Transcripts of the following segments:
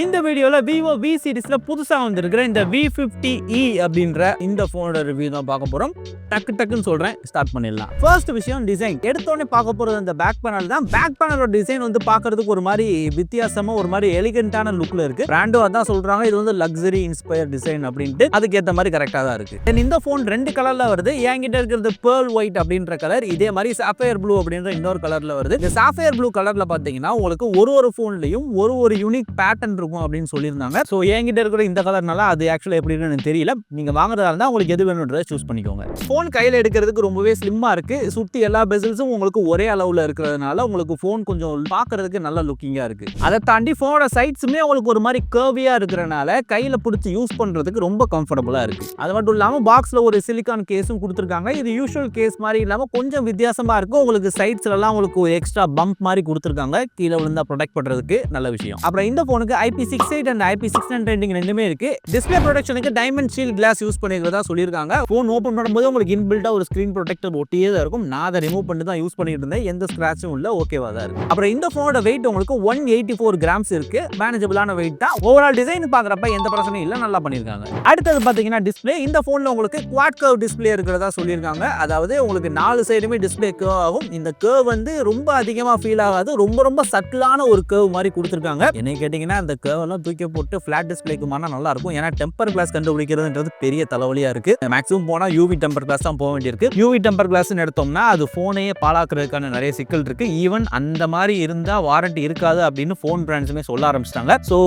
இந்த வீடியோல Vivo V சீரிஸ்ல புதுசா வந்திருக்கிற இந்த V50e அப்படின்ற இந்த போனோட ரிவ்யூ தான் பார்க்க போறோம். டக்குன்னு சொல்றேன், ஸ்டார்ட் பண்ணிடலாம். ஃபர்ஸ்ட் விஷயம் டிசைன். எடுத்தோடனே பார்க்க போறது அந்த பேக் பேனல் தான். பேக் பேனலோட டிசைன் வந்து பார்க்கிறதுக்கு ஒரு மாதிரி வித்தியாசமா, ஒரு மாதிரி எலிகென்ட்டான லுக்ல இருக்கு. பிராண்டும் அதான் சொல்றாங்க, இது வந்து லக்ஸரி இன்ஸ்பயர் டிசைன் அப்படின்ட்டு. அதுக்கு ஏத்த மாதிரி கரெக்டா தான் இருக்கு. தென் இந்த போன் ரெண்டு கலர்ல வருது. என்கிட்ட இருக்கிறது pearl white அப்படின்ற கலர், இதே மாதிரி sapphire blue அப்படின்ற இன்னொரு கலர்ல வருது. இந்த sapphire blue கலர்ல பாத்தீங்கன்னா உங்களுக்கு ஒரு போன்லயும் ஒரு யூனிக் பேட்டர்ன் இருக்கும் அப்படின்னு சொல்லியிருந்தாங்க. ஸோ என்கிட்ட இருக்கிற இந்த கலர்னால அது ஆக்சுவலாக எப்படின்னு எனக்கு தெரியல. நீங்க வாங்குறதா இருந்தால் உங்களுக்கு எது வேணுன்றதை சூஸ் பண்ணிக்கோங்க. ஃபோன் கையில் எடுக்கிறதுக்கு ரொம்பவே ஸ்லிம்மா இருக்கு. சுற்றி எல்லா பெசல்ஸும் உங்களுக்கு ஒரே அளவில் இருக்கிறதுனால உங்களுக்கு ஃபோன் கொஞ்சம் பார்க்கறதுக்கு நல்ல லுக்கிங்காக இருக்கு. அதை தாண்டி ஃபோனோட சைட்ஸுமே உங்களுக்கு ஒரு மாதிரி கர்வியாக இருக்கிறனால கையில் பிடிச்சி யூஸ் பண்ணுறதுக்கு ரொம்ப கம்ஃபர்டபுளாக இருக்கு. அது மட்டும் இல்லாமல் பாக்ஸில் ஒரு சிலிக்கான் கேஸும் கொடுத்துருக்காங்க. இது யூஷுவல் கேஸ் மாதிரி இல்லாமல் கொஞ்சம் வித்தியாசமா இருக்கும். உங்களுக்கு சைட்ஸ்லாம் உங்களுக்கு ஒரு எக்ஸ்ட்ரா பம்ப் மாதிரி கொடுத்துருக்காங்க, கீழே விழுந்தா ப்ரொடெக்ட் பண்ணுறதுக்கு. நல்ல விஷயம். அப்புறம் இந்த ஃபோனுக்கு IP68 and IP69 ரெண்டிங் ரெண்டுமே இருக்கு. டிஸ்ப்ளே ப்ரொடெக்ஷனுக்கு டைமண்ட் ஷீல்ட் கிளாஸ் யூஸ் பண்ணிக்கிறதா சொல்லியிருக்காங்க. ஃபோன் ஓபன் பண்ணும்போது உங்களுக்கு இன்பில்ட்டா ஒரு ஸ்கிரீன் ப்ரொடெக்டர் ஒட்டியே தான் இருக்கும். நான் அதை ரிமூவ் பண்ணி தான் யூஸ் பண்ணிட்டு இருந்தேன். எந்த ஸ்கிராட்சும் இல்ல, ஓகேவா தான் இருக்கு. அப்புறம் இந்த ஃபோனோட வெயிட் உங்களுக்கு 184 கிராம்ஸ் இருக்கு. மேனேஜபிளான வெயிட் தான். ஓவரால் டிசைன் பார்க்குறப்ப எந்த பிரச்சனையும் இல்லை, நல்லா பண்ணியிருக்காங்க. அடுத்தது பார்த்தீங்கன்னா டிஸ்ப்ளே. இந்த ஃபோனில் உங்களுக்கு குவாட் கர்வ் டிஸ்ப்ளே இருக்கிறதா சொல்லியிருக்காங்க. அதாவது உங்களுக்கு 4 சைடுமே டிஸ்ப்ளே கர்வ் ஆகும். இந்த கர்வ் வந்து ரொம்ப அதிகமாக ஃபீல் ஆகாது. ரொம்ப சட்டிலான ஒரு கர்வ் மாதிரி கொடுத்துருக்காங்க. என்ன கேட்டிங்கன்னா அந்த கர்வெல்லாம் தூக்கி போட்டு ஃபிளாட் டிஸ்பிளேக்கு மாறினா நல்லா இருக்கும். ஏன்னா டெம்பர் கிளாஸ் கண்டுபிடிக்கிறதுன்றது பெரிய தலைவலியா இருக்கு. மேக்ஸிமம் போனா யூவி டெம்பர் கிளாஸ் தான் போக வேண்டியிருக்கு. யூவி டெம்பர் கிளாஸ் எடுத்தோம்னா அது போனையே பாழாக்குறதுக்கான நிறைய சிக்கல் இருக்கு. ஈவன் அந்த மாதிரி இருந்தா வாரண்டி இருக்காது அப்படின்னு போன் பிராண்ட்ஸுமே சொல்ல ஆரம்பிச்சிட்டாங்க. ஸோ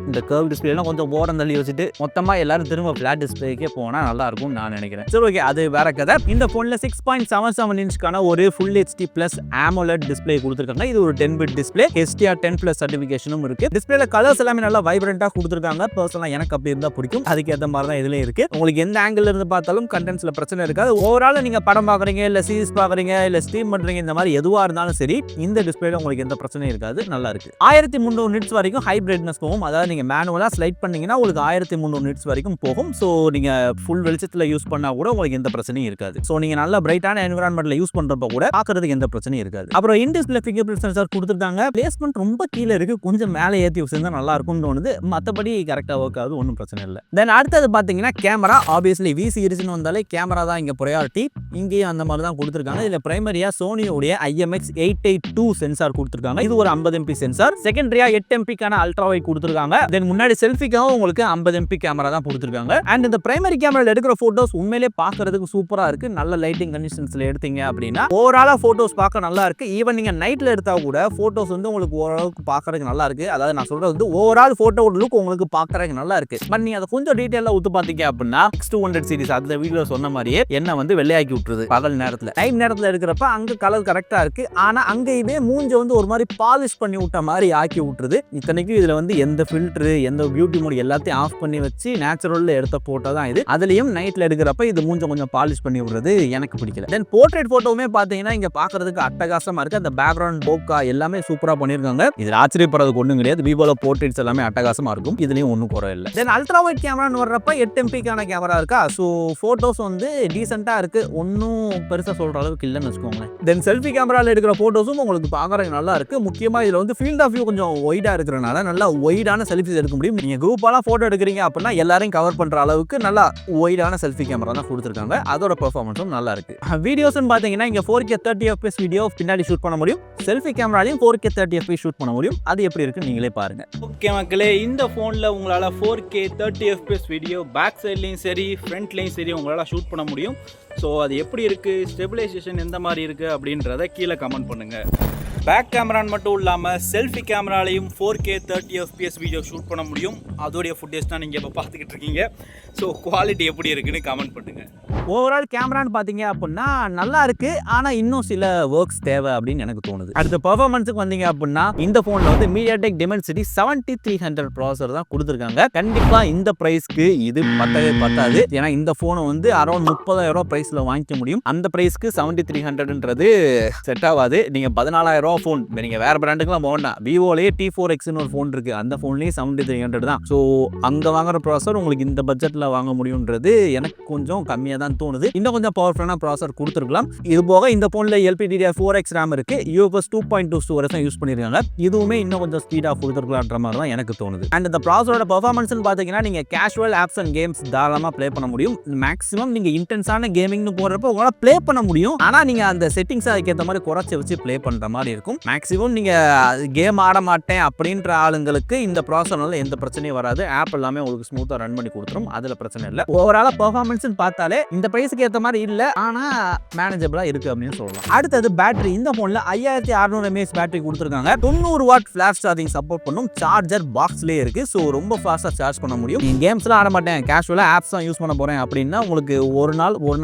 இந்த கர்வ் டிஸ்பிளேலாம் கொஞ்சம் ஓரம் தள்ளி வச்சுட்டு மொத்தமா எல்லாரும் திரும்ப ஃபிளாட் டிஸ்பிளேக்கே போனா நல்லா இருக்கும் நான் நினைக்கிறேன். சரி, ஓகே, அது வேற கதை. இந்த போன்ல 6.77 இன்ச்க்கான ஒரு full HD plus AMOLED display கொடுத்துருக்காங்க. இது ஒரு 10-bit டிஸ்பிளே. HDR10+ சர்டிஃபிகேஷனும் இருக்கு. டிஸ்பிளேல கலர்ஸ் எல்லாமே நல்லா வைப்ரண்டா கொடுத்துருக்காங்க. பர்சனலா எனக்கு அப்படி இருந்தா பிடிக்கும். அதுக்கு ஏற்ற மாதிரி தான் இதுல இருக்கு. உங்களுக்கு எந்த ஆங்கிள் இருந்து பார்த்தாலும் கண்டென்ட்ஸ்ல பிரச்சனை இருக்காது. ஓவரால் நீங்க படம் பாக்குறீங்க, இல்ல சீரிஸ் பாக்குறீங்க, இல்ல ஸ்ட்ரீம் பண்றீங்க, இந்த மாதிரி எதுவா இருந்தாலும் சரி இந்த டிஸ்பிளேல உங்களுக்கு எந்த பிரச்சனையும் இருக்காது. நல்லா இருக்கு. 1300 நிட்ஸ் வரைக்கும் ஹை பிரைட்னஸ் போகும். அதாவது நீங்க மேனுவலா ஸ்லைட் பண்ணீங்கன்னா உங்களுக்கு 1300 நிட்ஸ் வரைக்கும் போகும். ஸோ நீங்க ஃபுல் வெளிச்சத்துல யூஸ் பண்ணா கூட உங்களுக்கு எந்த பிரச்சனையும் இருக்காது. ஸோ நீங்க நல்ல பிரைட்டான என்விரான்மெண்ட்ல யூஸ் பண்றப்ப கூட பாக்குறதுக்கு எந்த பிரச்சனையும் இருக்காது. அப்புறம் in display finger print sensor கொடுத்துருக்காங்க. பிளேஸ்மெண்ட் ரொம்ப கீழே இருக்கு. கொஞ்சம் மேலே ஏற்றி வச்சிருந்தா நல்லா இருக்கும்னு தோணுது. மற்றபடி கரெக்டாக ஒர்க் ஆகுது, ஒன்றும் பிரச்சனை இல்லை. தென் அடுத்தது பார்த்தீங்கன்னா கேமரா. ஆப்வியஸ்லி V சீரிஸ்னு வந்தாலே கேமரா தான் இங்கே ப்ரையாரிட்டி. இங்கேயும் அந்த மாதிரி தான் கொடுத்துருக்காங்க. இதில் பிரைமரியா சோனியோடைய IMX882 சென்சார் கொடுத்துருக்காங்க. இது ஒரு 50MP sensor. செகண்டரியா 8MP ultra wide கொடுத்துருக்காங்க. தென் முன்னாடி செல்ஃபிக்காகவும் உங்களுக்கு 50MP கேமரா தான் கொடுத்துருக்காங்க. அண்ட் இந்த பிரைமரி கேமராவில் எடுக்கிற போட்டோஸ் உண்மையிலே பார்க்கறதுக்கு சூப்பராக இருக்கு. நல்ல லைட்டிங் கண்டிஷன்ஸ்ல எடுத்தீங்க அப்படின்னா ஓவராலா போட்டோஸ் பார்க்க நல்லா இருக்கு. ஈவன் நீங்க நைட்ல எடுத்தா கூட போட்டோஸ் வந்து உங்களுக்கு ஓரளவுக்கு பார்க்கறதுக்கு நல்லா இருக்கு. அதாவது நான் சொல்றது வந்து ஓவரால் போட்டோ லுக் உங்களுக்கு பார்க்கறதுக்கு நல்லா இருக்கு. பட் நீங்க அதை கொஞ்சம் டீடைலா உத்து பார்த்தீங்க அப்படின்னா X200 சீரிஸ் அந்த வீடியோ சொன்ன மாதிரியே என்ன வந்து வெள்ளையாக்கி விட்டுருது பகல் நேரத்துல. டைம் நேரத்துல இருக்கிறப்ப அங்க கலர் கரெக்டா இருக்கு. ஆனா அங்க இதே மூஞ்ச வந்து ஒரு மாதிரி பாலிஷ் பண்ணி விட்ட மாதிரி ஆக்கி விட்டுருது. இத்தனைக்கும் இதுல வந்து எந்த ஃபில்டர், எந்த பியூட்டி மோட் எல்லாத்தையும் ஆஃப் பண்ணி வச்சு நேச்சுரல்ல எடுத்த போட்டோ தான் இது. அதுலயும் நைட்ல எடுக்கிறப்ப இது மூஞ்ச கொஞ்சம் பாலிஷ் பண்ணி விடுறது எனக்கு பிடிக்கல. தென் போர்ட்ரேட் போட்டோவுமே பாத்தீங்கன்னா இங்க பாக்குறதுக்கு அட்டகாசமா இருக்கு. அந்த பேக்ரவுண்ட் போக்கா எல்லாமே சூப்பரா பண்ணிருக்காங்க. இதுல ஆச்சரியப்படுறதுக்கு ஒண்ணும் கிடையாது. விவோல போர்ட்ரேட்ஸ் எல்லாமே அட்டகாசமா இருக்கும். இதுலயும் ஒன்றும் குறை இல்லை. தென் அல்ட்ரா வைட் கேமரான்னு வர்றப்ப 8MP கேமரா இருக்கா. ஸோ போட்டோஸ் வந்து டீசெண்டா இருக்கு. ஒன்றும் பெருசா சொல்ற அளவுக்கு இல்லைன்னு வச்சுக்கோங்களேன். தென் செல்ஃபி கேமரால எடுக்கிற போட்டோஸும் உங்களுக்கு பார்க்கறதுக்கு நல்லா இருக்கு. முக்கியமா இதுல வந்து ஃபீல்ட் ஆஃப் வியூ கொஞ்சம் ஒய்டா இருக்கிறனால நல்லா ஒய்டான செல்ஃபிஸ் எடுக்க முடியும். நீங்க குரூப்பாலாம் போட்டோ எடுக்கிறீங்க அப்படின்னா எல்லாரையும் கவர் பண்ற அளவுக்கு நல்லா ஒய்டான செல்ஃபி கேமரா தான் கொடுத்துருக்காங்க. அதோட பெர்ஃபார்மன்ஸும் நல்லா இருக்கு. வீடியோஸ்னு பாத்தீங்கன்னா இங்க 4K 30fps வீடியோ பின்னாடி ஷூட் பண்ண முடியும். செல்ஃபி கேமராலையும் 4K 30fps ஷூட் பண்ண முடியும். அது எப்படி இருக்கு நீங்களே பாருங்க. ஓகே மக்களே, இந்த ஃபோனில் உங்களால் 4K 30fps வீடியோ பேக் சைட்லேயும் சரி ஃப்ரண்ட்லேயும் சரி உங்களால் ஷூட் பண்ண முடியும். ஸோ அது எப்படி இருக்குது, ஸ்டெபிலைசேஷன் எந்த மாதிரி இருக்குது அப்படின்றத கீழே கமெண்ட் பண்ணுங்கள். பேக் கேமரான்னு மட்டும் இல்லாமல் selfie கேமராலையும் 4K 30fps video shoot பண்ண முடியும். அதோடைய ஃபுட்டேஜ் தான் நீங்கள் இப்போ பார்த்துக்கிட்டு இருக்கீங்க. ஸோ குவாலிட்டி எப்படி இருக்குன்னு கமெண்ட் பண்ணுங்கள். ஓவரால் கேமரான்னு பார்த்தீங்க அப்படின்னா நல்லா இருக்கு. ஆனால் இன்னும் சில ஒர்க்ஸ் தேவை அப்படின்னு எனக்கு தோணுது. அடுத்த பெர்ஃபார்மன்ஸுக்கு வந்தீங்க அப்படின்னா இந்த ஃபோனில் வந்து MediaTek Dimensity 7300 ப்ராசஸர் தான் கொடுத்துருக்காங்க. கண்டிப்பாக இந்த ப்ரைஸ்க்கு இது பத்தாது. ஏன்னா இந்த ஃபோனை வந்து அரௌண்ட் 30,000 ப்ரைஸில் வாங்கிக்க முடியும். அந்த ப்ரைஸ்க்கு 7300ன்றது செட் ஆகாது. நீங்கள் 14,000 ஃபோன் நீங்கள் வேறு பிராண்டுக்குலாம் போகண்டா, விவோலேயே T4Xன்னு ஒரு ஃபோன் இருக்குது, அந்த ஃபோன்லேயே 7300 தான். ஸோ அங்கே வாங்குற ப்ராசர் உங்களுக்கு இந்த பட்ஜெட்டில் வாங்க முடியுன்றது எனக்கு கொஞ்சம் கம்மியாக தான் தோணுது. இன்னும் கொஞ்சம் பவர்ஃபுல்லான ப்ராசர் கொடுத்துருக்கலாம். இது போக இந்த ஃபோனில் LPDDR4X RAM இருக்குது, UFS 2.2 ஸ்டோரேஜ் தான் யூஸ் பண்ணியிருக்காங்க. இதுவுமே இன்னும் கொஞ்சம் ஸ்பீடாக கொடுத்துருக்கலான்ற மாதிரி தான் எனக்கு தோணுது. அண்ட் இந்த ப்ராசரோட பெர்ஃபார்மன்ஸ்னு பார்த்தீங்கன்னா நீங்கள் கேஷுவல் ஆப்ஸ் அண்ட் கேம்ஸ் தாராளமாக ப்ளே பண்ண முடியும். மேக்ஸிமம் நீங்கள் இன்டென்ஸான கேமிங்னு போடுறப்போ உங்களால் ப்ளே பண்ண முடியும். ஆனால் நீங்கள் அந்த செட்டிங்ஸ் அதுக்கேற்ற மாதிரி குறைச்சி வச்சு ப்ளே பண்ணுற மாதிரி இருக்கும். மேக்ஸிமம் நீங்கள் கேம் ஆட மாட்டேன் அப்படின்ற ஆளுங்களுக்கு இந்த ப்ராசஸர்னால எந்த பிரச்சனையும் வராது. ஆப் எல்லாமே உங்களுக்கு ஸ்மூத்தாக ரன் பண்ணி கொடுத்துரும், அதில் பிரச்சனை இல்லை. ஓவராலாக பெர்ஃபார்மன்ஸ்னு பார்த்தாலே இந்த ப்ரைஸுக்கு ஏற்ற மாதிரி இல்லை, ஆனால் மேனேஜபிளாக இருக்குது அப்படின்னு சொல்லலாம். அடுத்தது பேட்டரி. இந்த ஃபோனில் 5600 mAh பேட்டரி கொடுத்துருக்காங்க. 90 வாட் ஃபிளாஷ் சார்ஜிங் சப்போர்ட் பண்ணும். சார்ஜர் பாக்ஸ்லேயே இருக்குது. ஸோ ரொம்ப ஃபாஸ்ட்டாக சார்ஜ் பண்ண முடியும். நீங்கள் கேம்ஸ்லாம் ஆட மாட்டேன், கேஷுவலாக ஆப்ஸ் தான் யூஸ் பண்ண போகிறேன் அப்படின்னா உங்களுக்கு ஒரு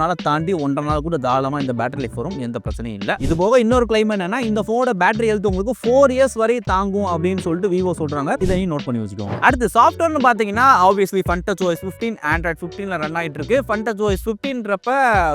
நாளை தாண்டி 1.5 நாள் கூட தாராளமாக இந்த பேட்டரி லைஃப் வரும், எந்த பிரச்சனையும் இல்லை. இது போக இன்னொரு கிளைம் என்னன்னா, இந்த ஃபோனோட பேட்டரி ஹெல்த் உங்களுக்கு 4 இயர்ஸ் வரை தாங்கும் அப்படின்னு சொல்லிட்டு விவோ சொல்றாங்க. இதையும் நோட் பண்ணி வச்சுக்கோங்க. அடுத்து சாஃப்ட்வேர்னு பார்த்தீங்கன்னா ஆப்வியஸ்லி FunTouch OS 15 Android 15ல ரன் ஆகிட்டு இருக்கு. FunTouch OS 15ன்றப்ப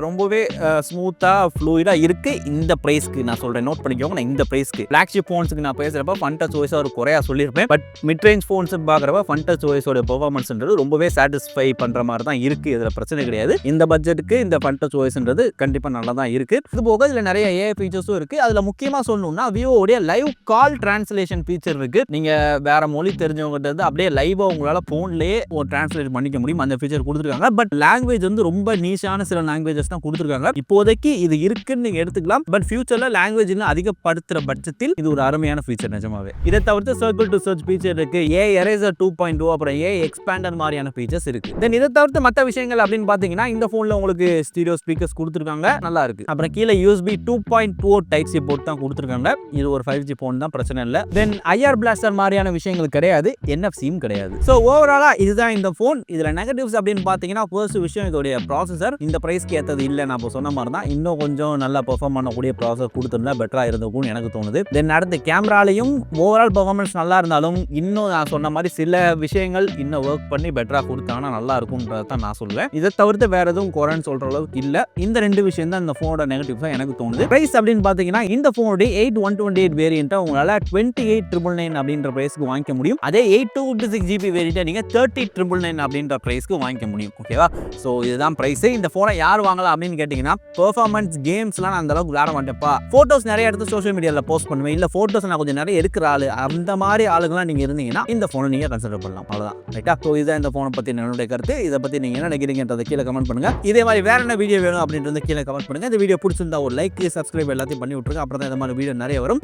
ரொம்பவே ஸ்மூத்தா ஃப்ளூயிடா இருக்கு. இந்த பிரைஸ்க்கு நான் சொல்றேன், நோட் பண்ணிக்கோங்க. நான் இந்த பிரைஸ்க்கு ஃபிளாக்ஷிப் ஃபோன்ஸ்க்கு நான் பேசுறப்ப FunTouch OS ஒரு குறையா சொல்லியிருப்பேன். பட் மிட் ரேஞ்ச் ஃபோன்ஸ் பார்க்குறப்ப FunTouch OS ஓட பெர்ஃபார்மன்ஸ்ன்றது ரொம்பவே சாட்டிஸ்ஃபை பண்ற மாதிரி தான் இருக்கு. இதுல பிரச்சனை கிடையாது. இந்த பட்ஜெட்டுக்கு இந்த FunTouch OSன்றது கண்டிப்பா நல்லா தான் இருக்கு. இது போக இதுல நிறைய AI ஃபீச்சர்ஸும் இருக்கு. அதுல முக்கியமா சொல்லணும்னா விவோடைய லைவ் கால் டிரான்ஸ்லேஷன் ஃபீச்சர் இருக்கு. நீங்க வேற மொழி தெரிஞ்சவங்ககிட்ட அப்படியே லைவா உங்களால போன்லயே ஒரு டிரான்ஸ்லேட் பண்ணிக்க முடியும். அந்த ஃபீச்சர் கொடுத்துருக்காங்க. பட் லாங்குவேஜ் வந்து ரொம்ப நீஷான சில லாங்குவேஜஸ் தான் கொடுத்துருக்காங்க. இப்போதைக்கு இது இருக்குன்னு நீங்க எடுத்துக்கலாம். பட் ஃபியூச்சர்ல லாங்குவேஜ் அதிகப்படுத்துற பட்சத்தில் இது ஒரு அருமையான ஃபீச்சர் நிஜமாவே. இதை தவிர்த்து சர்க்கிள் டு சர்ச் ஃபீச்சர் இருக்கு, AI எரேசர் 2.0, அப்புறம் AI எக்ஸ்பாண்டர் மாதிரியான ஃபீச்சர்ஸ் இருக்கு. தென் இதை தவிர்த்து மற்ற விஷயங்கள் அப்படின்னு பாத்தீங்கன்னா இந்த போன்ல உங்களுக்கு ஸ்டீரியோ ஸ்பீக்கர்ஸ் கொடுத்துருக்காங்க, நல்லா இருக்கு. அப்புறம் கீழே USB 2.2 டைப் சி போர்ட் தான் கொடுத்துருக்காங்க. இது ஒரு 5G போன் தான், பிரச்சனை இல்லை. தென் IR பிளாஸ்டர் மாதிரியான விஷயங்கள் கிடையாது, NFC-யும் கிடையாது. ஸோ ஓவராலா இதுதான் இந்த போன். இதுல நெகட்டிவ்ஸ் அப்படின்னு பாத்தீங்கன்னா ஃபர்ஸ்ட் விஷயம் இதோடைய ப்ராசஸர் இந்த பிரைஸ்க்கு ஏற்றது இல்லை. நான் இப்போ சொன்ன மாதிரி தான், இன்னும் கொஞ்சம் நல்லா பெர்ஃபார்ம் பண்ணக்கூடிய ப்ராசஸர் கொடுத்துருந்தா பெட்டரா இருந்திருக்கும்னு எனக்கு தோணுது. தென் அடுத்து கேமராலையும் ஓவரால் பெர்ஃபார்மன்ஸ் நல்லா இருந்தாலும் இன்னும் நான் சொன்ன மாதிரி சில விஷயங்கள் இன்னும் ஒர்க் பண்ணி பெட்டரா கொடுத்தாங்கன்னா நல்லா இருக்கும்ன்றத தான் நான் சொல்லுவேன். இதை தவிர்த்து வேற எதுவும் குறைன்னு சொல்ற அளவுக்கு இல்லை. இந்த ரெண்டு விஷயம் தான் இந்த போனோட நெகட்டிவ்ஸா எனக்கு தோணுது. பிரைஸ் அப்படின்னு பாத்தீங்கன்னா இந்த போனுடைய 8128 வேரியன்ட்டை உங்களால 28999 அப்படின்ற பிரைஸ்க்கு வாங்கிக்க முடியும். அதே 8256GB வேரியன்ட்டை நீங்க 30999 அப்படின்ற பிரைஸ்க்கு வாங்கிக்க முடியும். ஓகேவா? ஸோ இதுதான் பிரைஸ். இந்த போனை யார் வாங்கலாம் அப்படின்னு கேட்டீங்கன்னா, பெர்ஃபார்மன்ஸ் கேம்ஸ்லாம் நான் அந்த அளவுக்கு விளையாட மாட்டேன்ப்பா, போட்டோஸ் நிறைய எடுத்து சோஷியல் மீடியாவில் போஸ்ட் பண்ணுவேன், இல்லை போட்டோஸ் நான் கொஞ்சம் நிறைய எடுக்கிற ஆளு, அந்த மாதிரி ஆளுங்களாம் நீங்க இருந்தீங்கன்னா இந்த போனை நீங்க கன்சிடர் பண்ணலாம். அவ்வளவுதான். ரைட்டா? ஸோ இதுதான் இந்த போனை பத்தி என்னுடைய கருத்து. இதை பத்தி நீங்க என்ன நினைக்கிறீங்கன்றதை கீழே கமெண்ட் பண்ணுங்க. இதே மாதிரி வேற என்ன வீடியோ வேணும் அப்படின்றத கீழே கமெண்ட் பண்ணுங்க. இந்த வீடியோ பிடிச்சிருந்தா ஒரு லைக், சப்ஸ்கிரைப் எல்லாத்தையும் பண்ணி விட்டுருங்க. அப்புறம் தான் இந்த மாதிரி வீடியோ நிறைய வரும்.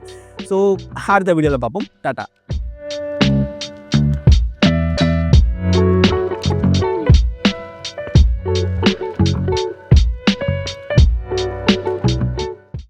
ஸோ அடுத்த வீடியோவில் பார்ப்போம். டாடா.